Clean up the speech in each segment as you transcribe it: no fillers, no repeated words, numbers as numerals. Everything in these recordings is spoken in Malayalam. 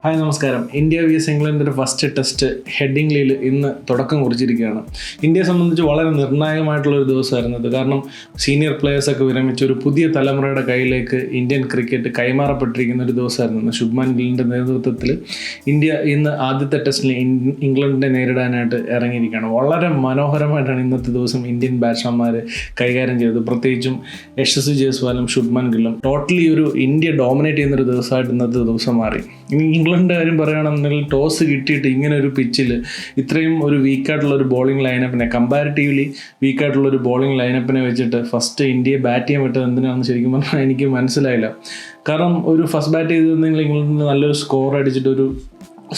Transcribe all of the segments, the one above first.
ഹായ് നമസ്കാരം. ഇന്ത്യ vs ഇംഗ്ലണ്ടിൻ്റെ ഫസ്റ്റ് ടെസ്റ്റ് ഹെഡിംഗ്ലിയിൽ ഇന്ന് തുടക്കം കുറിച്ചിരിക്കുകയാണ്. ഇന്ത്യയെ സംബന്ധിച്ച് വളരെ നിർണായകമായിട്ടുള്ളൊരു ദിവസമായിരുന്നു ഇത്. കാരണം സീനിയർ പ്ലെയേഴ്സൊക്കെ വിരമിച്ച് ഒരു പുതിയ തലമുറയുടെ കയ്യിലേക്ക് ഇന്ത്യൻ ക്രിക്കറ്റ് കൈമാറപ്പെട്ടിരിക്കുന്ന ഒരു ദിവസമായിരുന്നു. ശുഭ്മാൻ ഗില്ലിൻ്റെ നേതൃത്വത്തിൽ ഇന്ത്യ ഇന്ന് ആദ്യത്തെ ടെസ്റ്റിൽ ഇംഗ്ലണ്ടിനെ നേരിടാനായിട്ട് ഇറങ്ങിയിരിക്കുകയാണ്. വളരെ മനോഹരമായിട്ടാണ് ഇന്നത്തെ ദിവസം ഇന്ത്യൻ ബാറ്റ്സ്മാൻമാർ കൈകാര്യം ചെയ്തത്. പ്രത്യേകിച്ചും യശസ്വി ജയ്സ്വാലും ശുഭ്മാൻ ഗില്ലും ടോട്ടലി ഒരു ഇന്ത്യ ഡോമിനേറ്റ് ചെയ്യുന്നൊരു ദിവസമായിട്ട് ഇന്നത്തെ ദിവസം മാറി. ഇനി ഇംഗ്ലണ്ടിൻ്റെ കാര്യം പറയുകയാണെന്നുണ്ടെങ്കിൽ ടോസ് കിട്ടിയിട്ട് ഇങ്ങനെ ഒരു പിച്ചിൽ ഇത്രയും ഒരു വീക്കായിട്ടുള്ള ഒരു ബോളിംഗ് ലൈനപ്പിനെ, കമ്പാരിറ്റീവ്ലി വീക്കായിട്ടുള്ള ഒരു ബോളിംഗ് ലൈനപ്പിനെ വെച്ചിട്ട് ഫസ്റ്റ് ഇന്ത്യയെ ബാറ്റ് ചെയ്യാൻ വിട്ടത് എന്തിനാണെന്ന് ശരിക്കും പറഞ്ഞാൽ എനിക്ക് മനസ്സിലായില്ല. കാരണം ഒരു ഫസ്റ്റ് ബാറ്റ് ചെയ്തിരുന്നെങ്കിൽ ഇംഗ്ലണ്ടിന് നല്ലൊരു സ്കോർ അടിച്ചിട്ട് ഒരു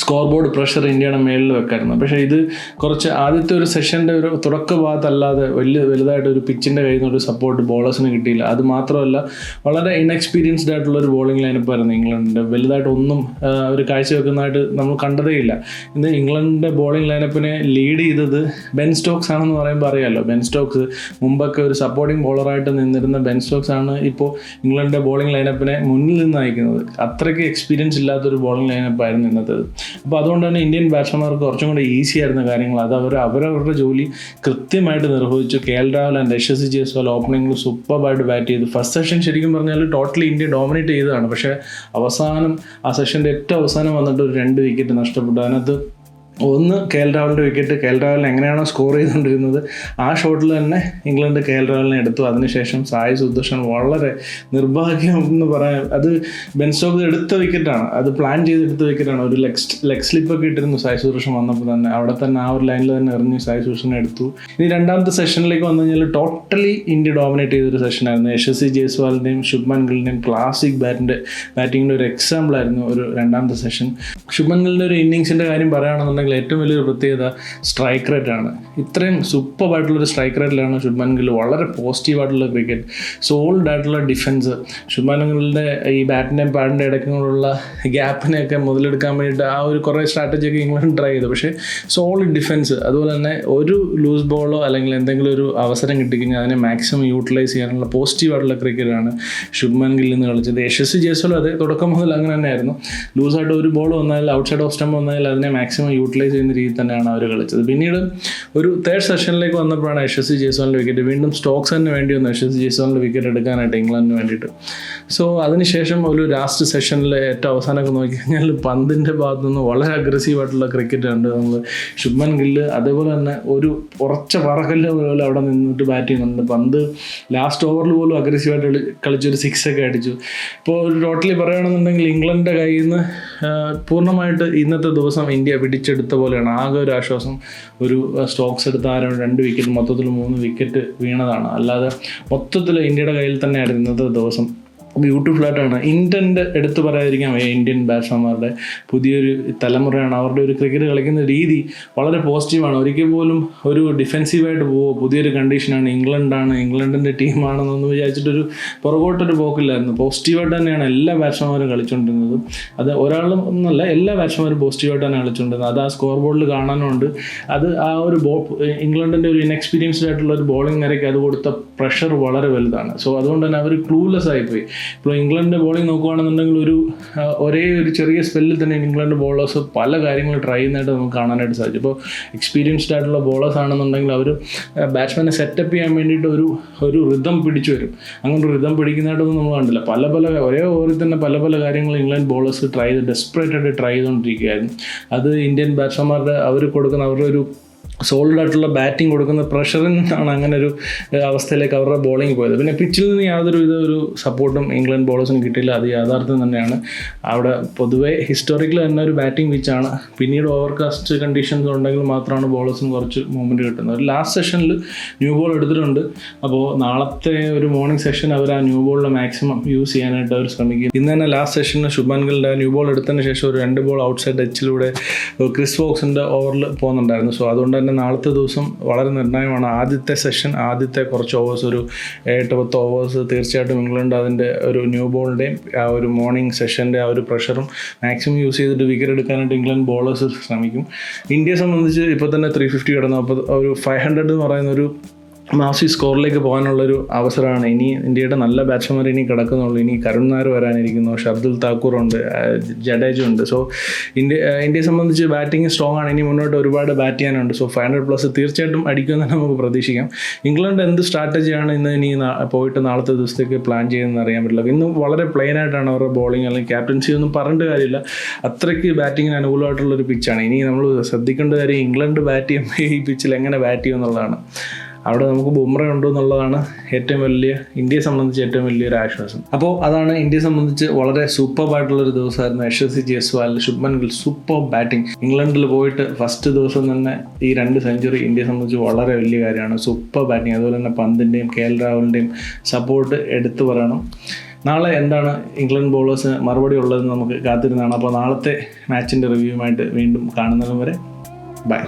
സ്കോർ ബോർഡ് പ്രഷർ ഇന്ത്യയുടെ മേളിൽ വെക്കായിരുന്നു. പക്ഷേ ഇത് കുറച്ച് ആദ്യത്തെ ഒരു സെഷൻ്റെ ഒരു തുടക്ക ഭാഗത്തല്ലാതെ വലുതായിട്ട് ഒരു പിച്ചിൻ്റെ കയ്യിൽ നിന്നൊരു സപ്പോർട്ട് ബോളേഴ്സിന് കിട്ടിയില്ല. അത് മാത്രമല്ല വളരെ ഇൻഎക്സ്പീരിയൻസ്ഡ് ആയിട്ടുള്ള ഒരു ബോളിംഗ് ലൈനപ്പായിരുന്നു ഇംഗ്ലണ്ടിൻ്റെ. വലുതായിട്ടൊന്നും ഒരു കാഴ്ചവെക്കുന്നതായിട്ട് നമ്മൾ കണ്ടതേയില്ല. ഇന്ന് ഇംഗ്ലണ്ടിൻ്റെ ബോളിംഗ് ലൈനപ്പിനെ ലീഡ് ചെയ്തത് ബെൻ സ്റ്റോക്സ് ആണെന്ന് പറയുമ്പോൾ അറിയാമല്ലോ. ബെൻ സ്റ്റോക്സ് മുമ്പൊക്കെ ഒരു സപ്പോർട്ടിംഗ് ബോളറായിട്ട് നിന്നിരുന്ന ബെൻ സ്റ്റോക്സ് ആണ് ഇപ്പോൾ ഇംഗ്ലണ്ടിൻ്റെ ബോളിംഗ് ലൈനപ്പിനെ മുന്നിൽ നിന്ന് നയിക്കുന്നത്. അത്രയ്ക്ക് എക്സ്പീരിയൻസ് ഇല്ലാത്തൊരു ബോളിംഗ് ലൈനപ്പായിരുന്നു ഇന്നത്തേത്. അപ്പോൾ അതുകൊണ്ട് തന്നെ ഇന്ത്യൻ ബാറ്റ്സ്മാൻമാർക്ക് കുറച്ചും കൂടി ഈസി ആയിരുന്ന കാര്യങ്ങൾ അത് അവരവരുടെ ജോലി കൃത്യമായിട്ട് നിർവഹിച്ചു. KL രാഹുൽ ആൻഡ് യശസ്വി ജയ്സ്വാൽ ഓപ്പണിംഗിൽ സൂപ്പറായിട്ട് ബാറ്റ് ചെയ്തു. ഫസ്റ്റ് സെഷൻ ശരിക്കും പറഞ്ഞാൽ ടോട്ടലി ഇന്ത്യ ഡോമിനേറ്റ് ചെയ്തതാണ്. പക്ഷേ അവസാനം ആ സെഷൻ്റെ ഏറ്റവും അവസാനം വന്നിട്ട് ഒരു 2 വിക്കറ്റ് നഷ്ടപ്പെട്ടു. അതിനകത്ത് ഒന്ന് KL രാഹുലിൻ്റെ വിക്കറ്റ്. KL രാഹുലിന് എങ്ങനെയാണോ സ്കോർ ചെയ്തുകൊണ്ടിരുന്നത് ആ ഷോട്ടിൽ തന്നെ ഇംഗ്ലണ്ട് KL രാഹുലിനെ എടുത്തു. അതിനുശേഷം സായി സുദർശൻ വളരെ നിർഭാഗ്യം എന്ന് പറയാൻ, അത് ബെൻ സ്റ്റോക്സ് എടുത്ത വിക്കറ്റാണ്, അത് പ്ലാൻ ചെയ്തെടുത്ത വിക്കറ്റാണ്. ഒരു ലെഗ് സ്ലിപ്പൊക്കെ ഇട്ടിരുന്നു സായി സുദർശൻ വന്നപ്പോൾ തന്നെ. അവിടെ തന്നെ ആ ഒരു ലൈനിൽ തന്നെ എറിഞ്ഞ് സായി സുദർശനെ എടുത്തു. ഇനി രണ്ടാമത്തെ സെഷനിലേക്ക് വന്നു കഴിഞ്ഞാൽ ടോട്ടലി ഇന്ത്യ ഡോമിനേറ്റ് ചെയ്തൊരു സെഷനായിരുന്നു. യശസ്വി ജയ്സ്വാലിൻ്റെയും ശുഭ്മാൻ ഗില്ലിൻ്റെയും ക്ലാസിക് ബാറ്റിങ്ങിൻ്റെ ഒരു എക്സാമ്പിളായിരുന്നു ഒരു രണ്ടാമത്തെ സെഷൻ. ശുഭ്മാൻ ഗില്ലിൻ്റെ ഒരു ഇന്നിങ്സിൻ്റെ കാര്യം പറയുകയാണെന്നുണ്ടെങ്കിൽ ഏറ്റവും വലിയൊരു പ്രത്യേകത സ്ട്രൈക്ക് റേറ്റാണ്. ഇത്രയും സൂപ്പറായിട്ടുള്ളൊരു സ്ട്രൈക്ക് റേറ്റിലാണ് ശുഭ്മാൻ ഗില്ല്. വളരെ പോസിറ്റീവായിട്ടുള്ള ക്രിക്കറ്റ്, സോൾഡ് ആയിട്ടുള്ള ഡിഫൻസ്. ശുഭ്മാൻ ഗില്ലിൻ്റെ ഈ ബാറ്റിൻ്റെയും പാഡിൻ്റെ ഇടയ്ക്കുള്ള ഗ്യാപ്പിനെയൊക്കെ മുതലെടുക്കാൻ വേണ്ടിയിട്ട് ആ ഒരു കുറേ സ്ട്രാറ്റജിയൊക്കെ ഇംഗ്ലണ്ട് ട്രൈ ചെയ്തു. പക്ഷേ സോളിഡ് ഡിഫൻസ്, അതുപോലെ തന്നെ ഒരു ലൂസ് ബോളോ അല്ലെങ്കിൽ എന്തെങ്കിലും ഒരു അവസരം കിട്ടിക്കഴിഞ്ഞാൽ അതിനെ മാക്സിമം യൂട്ടിലൈസ് ചെയ്യാനുള്ള പോസിറ്റീവായിട്ടുള്ള ക്രിക്കറ്റാണ് ശുഭ്മാൻ ഗില്ലിൽ നിന്ന് കളിച്ചത്. യശസ്വി ജയ്സ്വാലും അതെ, തുടക്കം മുതൽ അങ്ങനെ തന്നെയായിരുന്നു. ലൂസായിട്ട് ഒരു ബോൾ വന്നാൽ, ഔട്ട് സൈഡ് ഓഫ് സ്റ്റംപ് വന്നാൽ അതിനെ മാക്സിമം യൂട്ടിലൈസ് ചെയ്യുന്ന രീതിയിൽ തന്നെയാണ് അവർ കളിച്ചത്. പിന്നീട് ഒരു തേർഡ് സെഷനിലേക്ക് വന്നപ്പോഴാണ് യശസ്വി ജയ്സ്വാലിൻ്റെ വിക്കറ്റ്. വീണ്ടും സ്റ്റോക്സിന് വേണ്ടി വന്നു യശസ്വി ജയ്സ്വാലിൻ്റെ വിക്കറ്റ് എടുക്കാനായിട്ട് ഇംഗ്ലണ്ടിന് വേണ്ടിയിട്ട്. സോ അതിനുശേഷം ഒരു ലാസ്റ്റ് സെഷനിൽ ഏറ്റവും അവസാനമൊക്കെ നോക്കിക്കഴിഞ്ഞാൽ പന്തിൻ്റെ ഭാഗത്തു നിന്ന് വളരെ അഗ്രസീവായിട്ടുള്ള ക്രിക്കറ്റ് ഉണ്ട് നമ്മൾ. ശുഭ്മാൻ ഗില്ല് അതേപോലെ തന്നെ ഒരു ഉറച്ച പറക്കല്ല് പോലെ അവിടെ നിന്നിട്ട് ബാറ്റ് ചെയ്യുന്നുണ്ട്. പന്ത് ലാസ്റ്റ് ഓവറിൽ പോലും അഗ്രസീവായിട്ട് കളിച്ചൊരു 6 ഒക്കെ അടിച്ചു. ഇപ്പോൾ ഒരു ടോട്ടലി പറയുകയാണെന്നുണ്ടെങ്കിൽ ഇംഗ്ലണ്ടിൻ്റെ കയ്യിൽ നിന്ന് പൂർണ്ണമായിട്ട് ഇന്നത്തെ ദിവസം ഇന്ത്യ പിടിച്ചെടുത്ത പോലെയാണ്. ആകെ ഒരു ആശ്വാസം ഒരു സ്റ്റോക്സ് എടുത്ത 2 വിക്കറ്റ്, മൊത്തത്തിൽ 3 വിക്കറ്റ് വീണതാണ്. അല്ലാതെ മൊത്തത്തിൽ ഇന്ത്യയുടെ കയ്യിൽ തന്നെയായിരുന്നു ഇന്നത്തെ ദിവസം. ബ്യൂട്ടിഫുള്ളായിട്ടാണ്. ഇന്ത്യൻ്റെ എടുത്ത് പറയാതിരിക്കാൻ വയ്യ. ഇന്ത്യൻ ബാറ്റ്സ്മാൻമാരുടെ പുതിയൊരു തലമുറയാണ്. അവരുടെ ഒരു ക്രിക്കറ്റ് കളിക്കുന്ന രീതി വളരെ പോസിറ്റീവാണ്. ഒരിക്കൽ പോലും ഒരു ഡിഫെൻസീവായിട്ട് പുതിയൊരു കണ്ടീഷനാണ്, ഇംഗ്ലണ്ടിൻ്റെ ടീമാണെന്നൊന്ന് വിചാരിച്ചിട്ടൊരു പുറകോട്ടൊരു പോക്കില്ലായിരുന്നു. പോസിറ്റീവായിട്ട് തന്നെയാണ് എല്ലാ ബാറ്റ്സ്മാൻമാരും കളിച്ചുകൊണ്ടിരുന്നത്. അത് ഒരാളും ഒന്നല്ല, എല്ലാ ബാറ്റ്സ്മാൻമാരും പോസിറ്റീവായിട്ട് തന്നെ കളിച്ചുകൊണ്ടിരുന്നത്. അത് ആ സ്കോർ ബോർഡിൽ കാണാനുണ്ട്. അത് ആ ഒരു ഇംഗ്ലണ്ടിൻ്റെ ഒരു ഇൻഎക്സ്പീരിയൻസ്ഡ് ആയിട്ടുള്ള ഒരു ബോളിംഗ് നിരക്ക് അത് കൊടുത്ത പ്രഷർ വളരെ വലുതാണ്. സോ അതുകൊണ്ട് തന്നെ അവർ ക്ലൂലെസ് ആയിപ്പോയി. ഇപ്പോൾ ഇംഗ്ലണ്ടിൻ്റെ ബോളിംഗ് നോക്കുകയാണെന്നുണ്ടെങ്കിൽ ഒരേ ഒരു ചെറിയ സ്പെല്ലിൽ തന്നെ ഇംഗ്ലണ്ട് ബോളേഴ്സ് പല കാര്യങ്ങൾ ട്രൈ ചെയ്യുന്നതായിട്ട് നമുക്ക് കാണാനായിട്ട് സാധിച്ചു. ഇപ്പോൾ എക്സ്പീരിയൻസ്ഡ് ആയിട്ടുള്ള ബോളേഴ്സ് ആണെന്നുണ്ടെങ്കിൽ അവർ ബാറ്റ്സ്മാനെ സെറ്റപ്പ് ചെയ്യാൻ വേണ്ടിയിട്ട് ഒരു റിതം പിടിച്ചു വരും. അങ്ങനെ ഒരു റിതം പിടിക്കുന്നതായിട്ടൊന്നും നമ്മൾ കണ്ടില്ല. ഒരേ ഓവറിൽ തന്നെ പല കാര്യങ്ങൾ ഇംഗ്ലണ്ട് ബോളേഴ്സ് ഡെസ്പറേറ്റ് ആയിട്ട് ട്രൈ ചെയ്തുകൊണ്ടിരിക്കുകയായിരുന്നു. അത് ഇന്ത്യൻ ബാറ്റ്സ്മാൻമാരുടെ അവരുടെ ഒരു സോളിഡ് ആയിട്ടുള്ള ബാറ്റിംഗ് കൊടുക്കുന്ന പ്രഷറിൽ നിന്നാണ് അങ്ങനെ ഒരു അവസ്ഥയിലേക്ക് അവരുടെ ബോളിംഗ് പോയത്. പിന്നെ പിച്ചിൽ നിന്ന് യാതൊരു ഒരു സപ്പോർട്ടും ഇംഗ്ലണ്ട് ബോളേഴ്സിന് കിട്ടിയില്ല. അത് യാഥാർത്ഥ്യം തന്നെയാണ്. അവിടെ പൊതുവേ ഹിസ്റ്റോറിക്കൽ തന്നെ ഒരു ബാറ്റിംഗ് പിച്ചാണ്. പിന്നീട് ഓവർകാസ്റ്റ് കണ്ടീഷൻസ് ഉണ്ടെങ്കിൽ മാത്രമാണ് ബോളേഴ്സിന് കുറച്ച് മൂവ്മെൻറ്റ് കിട്ടുന്നത്. ഒരു ലാസ്റ്റ് സെഷനിൽ ന്യൂ ബോൾ എടുത്തിട്ടുണ്ട്. അപ്പോൾ നാളത്തെ ഒരു മോർണിംഗ് സെഷൻ അവർ ആ ന്യൂ ബോളിനെ മാക്സിമം യൂസ് ചെയ്യാനായിട്ട് അവർ ശ്രമിക്കും. ഇന്ന് തന്നെ ലാസ്റ്റ് സെഷനിൽ ശുഭ്മാൻ ഗില്ലിൻ്റെ ന്യൂ ബോൾ എടുത്തതിന് ശേഷം ഒരു 2 ബോൾ ഔട്ട് സൈഡ് എച്ചിലൂടെ ക്രിസ് വോക്സിൻ്റെ ഓവറിൽ പോകുന്നുണ്ടായിരുന്നു. സോ അതുകൊണ്ട് തന്നെ നാളത്തെ ദിവസം വളരെ നിർണായകമാണ്. ആദ്യത്തെ സെഷൻ, ആദ്യത്തെ കുറച്ച് ഓവേഴ്സ്, ഒരു 8-10 ഓവേഴ്സ് തീർച്ചയായിട്ടും ഇംഗ്ലണ്ട് അതിൻ്റെ ഒരു ന്യൂ ബോളിൻ്റെയും ആ ഒരു മോർണിംഗ് സെഷൻ്റെ ആ ഒരു പ്രഷറും മാക്സിമം യൂസ് ചെയ്തിട്ട് വിക്കറ്റ് എടുക്കാനായിട്ട് ഇംഗ്ലണ്ട് ബോളേഴ്സ് ശ്രമിക്കും. ഇന്ത്യയെ സംബന്ധിച്ച് ഇപ്പോൾ തന്നെ 350 കിടന്നു. അപ്പോൾ ഒരു 500 എന്ന് പറയുന്ന മാസി സ്കോറിലേക്ക് പോകാനുള്ളൊരു അവസരമാണ്. ഇനി ഇന്ത്യയുടെ നല്ല ബാറ്റ്സ്മാർ ഇനി കിടക്കുന്നുള്ളൂ. ഇനി കരുൺ നായർ വരാനിരിക്കുന്നു, ഷർദുൽ താക്കൂറുണ്ട്, ജഡേജ ഉണ്ട്. സോ ഇന്ത്യയെ സംബന്ധിച്ച് ബാറ്റിംഗ് സ്ട്രോങ് ആണ്. ഇനി മുന്നോട്ട് ഒരുപാട് ബാറ്റ് ചെയ്യാനുണ്ട്. സോ 500+ തീർച്ചയായിട്ടും അടിക്കുമെന്ന് നമുക്ക് പ്രതീക്ഷിക്കാം. ഇംഗ്ലണ്ട് എന്ത് സ്ട്രാറ്റജിയാണ് ഇനി പോയിട്ട് നാളത്തെ ദിവസത്തേക്ക് പ്ലാൻ ചെയ്യുന്നതെന്ന് അറിയാൻ പറ്റില്ല. ഇന്ന് വളരെ പ്ലെയിൻ ആയിട്ടാണ് അവരുടെ ബോളിംഗ് അല്ലെങ്കിൽ ക്യാപ്റ്റൻസി ഒന്നും പറഞ്ഞിട്ട് കാര്യമില്ല. അത്രയ്ക്ക് ബാറ്റിങ്ങിന് അനുകൂലമായിട്ടുള്ളൊരു പിച്ചാണ്. ഇനി നമ്മൾ ശ്രദ്ധിക്കേണ്ട കാര്യം ഇംഗ്ലണ്ട് ബാറ്റ് ചെയ്യുമ്പോൾ ഈ പിച്ചിൽ എങ്ങനെ ബാറ്റ് ചെയ്യും എന്നുള്ളതാണ്. അവിടെ നമുക്ക് ബുംറ ഉണ്ടോ എന്നുള്ളതാണ് ഇന്ത്യയെ സംബന്ധിച്ച് ഏറ്റവും വലിയൊരു ആശ്വാസം. അപ്പോൾ അതാണ് ഇന്ത്യയെ സംബന്ധിച്ച് വളരെ സൂപ്പർബായിട്ടുള്ളൊരു ദിവസമായിരുന്നു. Yashasvi Jaiswal, Shubman Gill super batting. ഇംഗ്ലണ്ടിൽ പോയിട്ട് ഫസ്റ്റ് ദിവസം തന്നെ ഈ 2 സെഞ്ചുറി ഇന്ത്യയെ സംബന്ധിച്ച് വളരെ വലിയ കാര്യമാണ്. Super batting. അതുപോലെ തന്നെ പന്തിൻ്റെയും KL രാഹുലിൻ്റെയും സപ്പോർട്ട് എടുത്തു പറയണം. നാളെ എന്താണ് ഇംഗ്ലണ്ട് ബോളേഴ്സിന് മറുപടി ഉള്ളതെന്ന് നമുക്ക് കാത്തിരുന്നാണ്. അപ്പോൾ നാളത്തെ മാച്ചിൻ്റെ റിവ്യൂമായിട്ട് വീണ്ടും കാണുന്നതും വരെ ബൈ.